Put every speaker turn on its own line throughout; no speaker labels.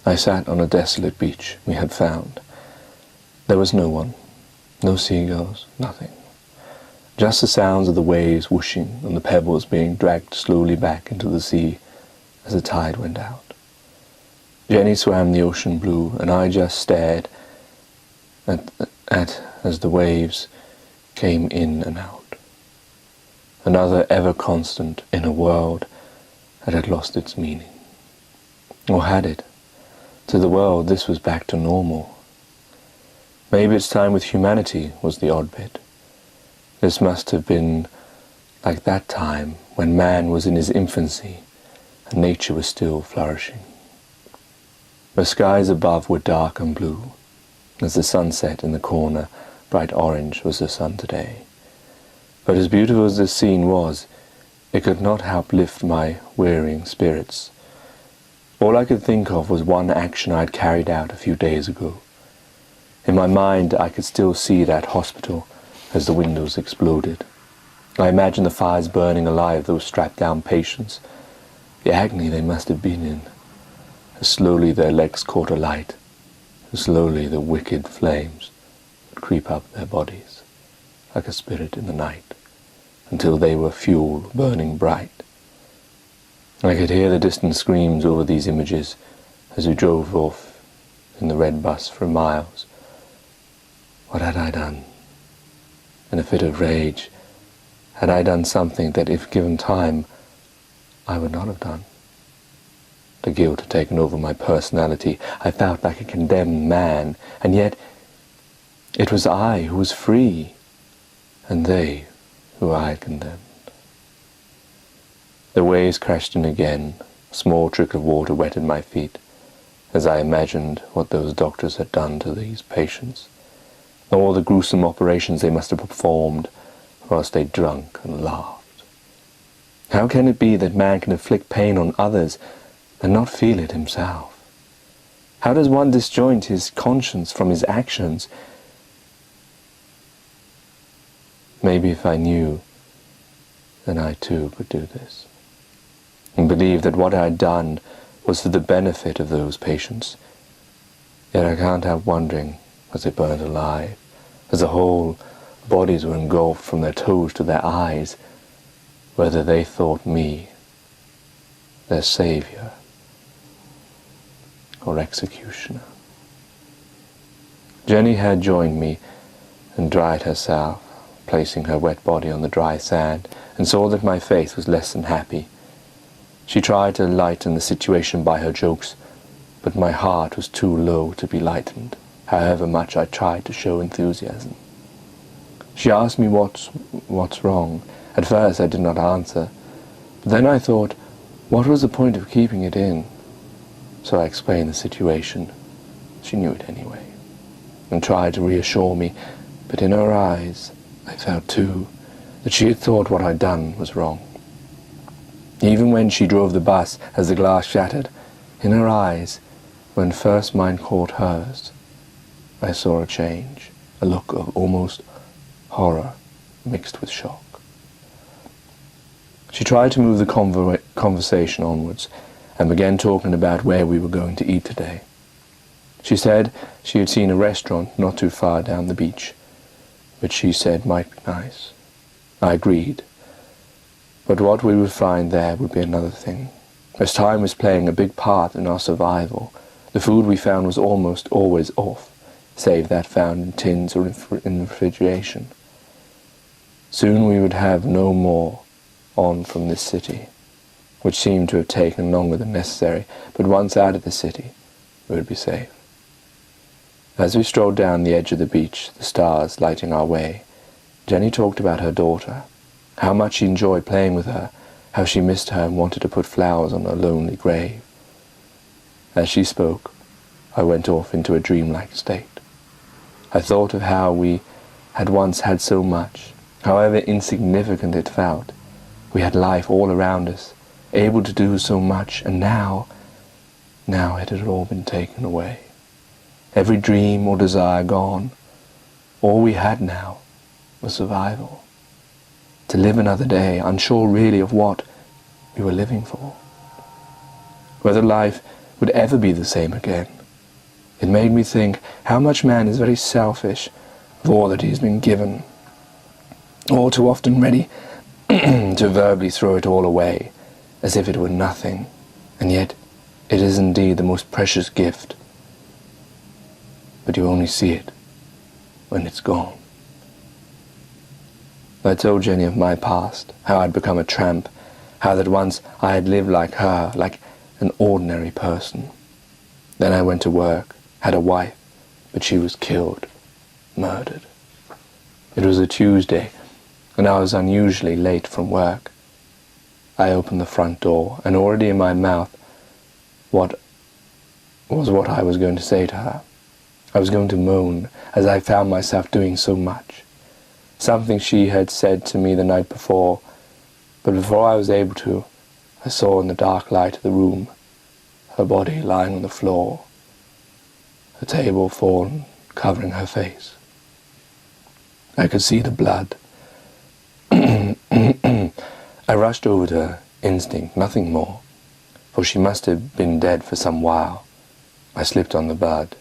I sat on a desolate beach we had found. There was no one, no seagulls, nothing. Just the sounds of the waves whooshing and the pebbles being dragged slowly back into the sea as the tide went out. Jenny swam the ocean blue, and I just stared at as the waves came in and out. Another ever-constant in a world that had lost its meaning. Or had it? To the world, this was back to normal. Maybe its time with humanity was the odd bit. This must have been like that time when man was in his infancy and nature was still flourishing. The skies above were dark and blue. As the sunset in the corner, bright orange was the sun today. But as beautiful as this scene was, it could not help lift my wearying spirits. All I could think of was one action I had carried out a few days ago. In my mind I could still see that hospital as the windows exploded. I imagined the fires burning alive those strapped-down patients, the agony they must have been in, as slowly their legs caught alight, as slowly the wicked flames would creep up their bodies, like a spirit in the night, until they were fuel burning bright. I could hear the distant screams over these images as we drove off in the red bus for miles. What had I done? In a fit of rage, had I done something that, if given time, I would not have done? The guilt had taken over my personality. I felt like a condemned man, and yet it was I who was free, and they who I had condemned. The waves crashed in again. A small trickle of water wetted my feet, as I imagined what those doctors had done to these patients, all the gruesome operations they must have performed whilst they drank and laughed. How can it be that man can inflict pain on others and not feel it himself? How does one disjoint his conscience from his actions? Maybe if I knew, then I too could do this, and believe that what I had done was for the benefit of those patients. Yet I can't help wondering, as they burned alive, as the whole bodies were engulfed from their toes to their eyes, whether they thought me their saviour or executioner. Jenny had joined me and dried herself, placing her wet body on the dry sand, and saw that my face was less than happy. She tried to lighten the situation by her jokes, but my heart was too low to be lightened, however much I tried to show enthusiasm. She asked me what's wrong. At first I did not answer, but then I thought, what was the point of keeping it in? So I explained the situation. She knew it anyway, and tried to reassure me, but in her eyes I felt too that she had thought what I'd done was wrong. Even when she drove the bus as the glass shattered, in her eyes, when first mine caught hers, I saw a change, a look of almost horror mixed with shock. She tried to move the conversation onwards and began talking about where we were going to eat today. She said she had seen a restaurant not too far down the beach, which she said might be nice. I agreed, but what we would find there would be another thing. As time was playing a big part in our survival, the food we found was almost always off, save that found in tins or in refrigeration. Soon we would have no more on from this city, which seemed to have taken longer than necessary, but once out of the city, we would be safe. As we strolled down the edge of the beach, the stars lighting our way, Jenny talked about her daughter, how much she enjoyed playing with her, how she missed her and wanted to put flowers on her lonely grave. As she spoke, I went off into a dreamlike state. I thought of how we had once had so much, however insignificant it felt. We had life all around us, able to do so much, and now it had all been taken away. Every dream or desire gone. All we had now was survival. To live another day, unsure really of what we were living for. Whether life would ever be the same again. It made me think how much man is very selfish of all that he has been given, all too often ready to verbally throw it all away as if it were nothing, and yet it is indeed the most precious gift. But you only see it when it's gone. I told Jenny of my past, how I'd become a tramp, how that once I had lived like her, like an ordinary person. Then I went to work, had a wife, but she was killed, murdered. It was a Tuesday, and I was unusually late from work. I opened the front door, and already in my mouth what I was going to say to her. I was going to moan, as I found myself doing so much. Something she had said to me the night before, but before I was able to, I saw in the dark light of the room her body lying on the floor, a table fallen, covering her face. I could see the blood. I rushed over to her, instinct, nothing more, for she must have been dead for some while. I slipped on the bed,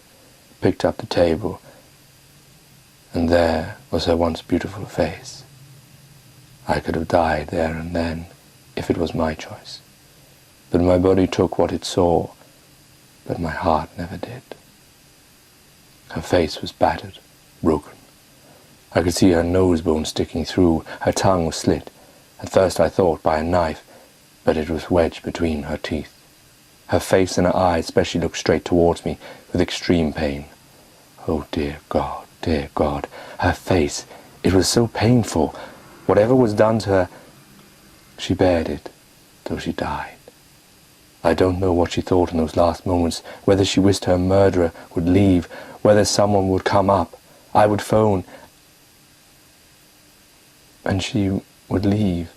picked up the table, and there was her once beautiful face. I could have died there and then, if it was my choice. But my body took what it saw, but my heart never did. Her face was battered, broken. I could see her nose bone sticking through, her tongue was slit. At first I thought by a knife, but it was wedged between her teeth. Her face and her eyes especially looked straight towards me with extreme pain. Oh dear God, her face, it was so painful. Whatever was done to her, she bared it till she died. I don't know what she thought in those last moments, whether she wished her murderer would leave, whether someone would come up. I would phone, and she would leave,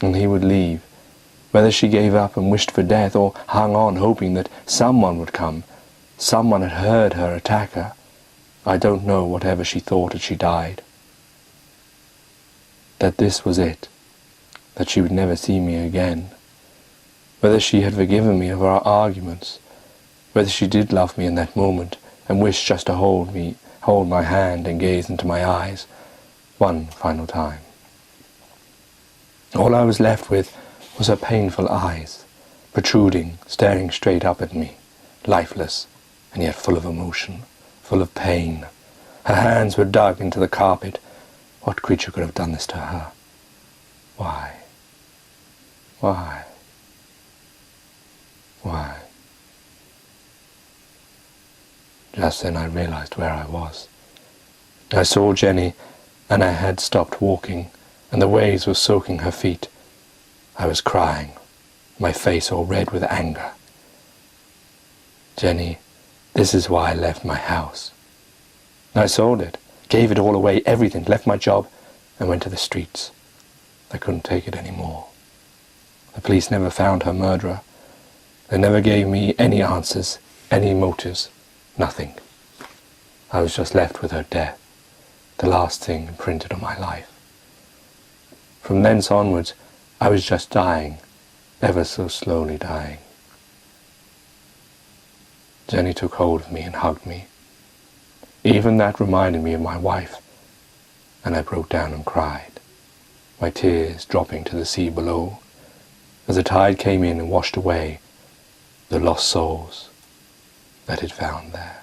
and he would leave. Whether she gave up and wished for death, or hung on hoping that someone would come, someone had heard her attack her. I don't know whatever she thought as she died. That this was it, that she would never see me again. Whether she had forgiven me of our arguments, whether she did love me in that moment and wished just to hold my hand and gaze into my eyes one final time. All I was left with was her painful eyes, protruding, staring straight up at me, lifeless and yet full of emotion, full of pain. Her hands were dug into the carpet. What creature could have done this to her? Why? Why? Why? Just then I realized where I was. I saw Jenny, and I had stopped walking, and the waves were soaking her feet. I was crying, my face all red with anger. Jenny, this is why I left my house. I sold it, gave it all away, everything, left my job, and went to the streets. I couldn't take it anymore. The police never found her murderer. They never gave me any answers, any motives, nothing. I was just left with her death, the last thing imprinted on my life. From thence onwards, I was just dying, ever so slowly dying. Jenny took hold of me and hugged me. Even that reminded me of my wife, and I broke down and cried, my tears dropping to the sea below, as the tide came in and washed away the lost souls that it found there.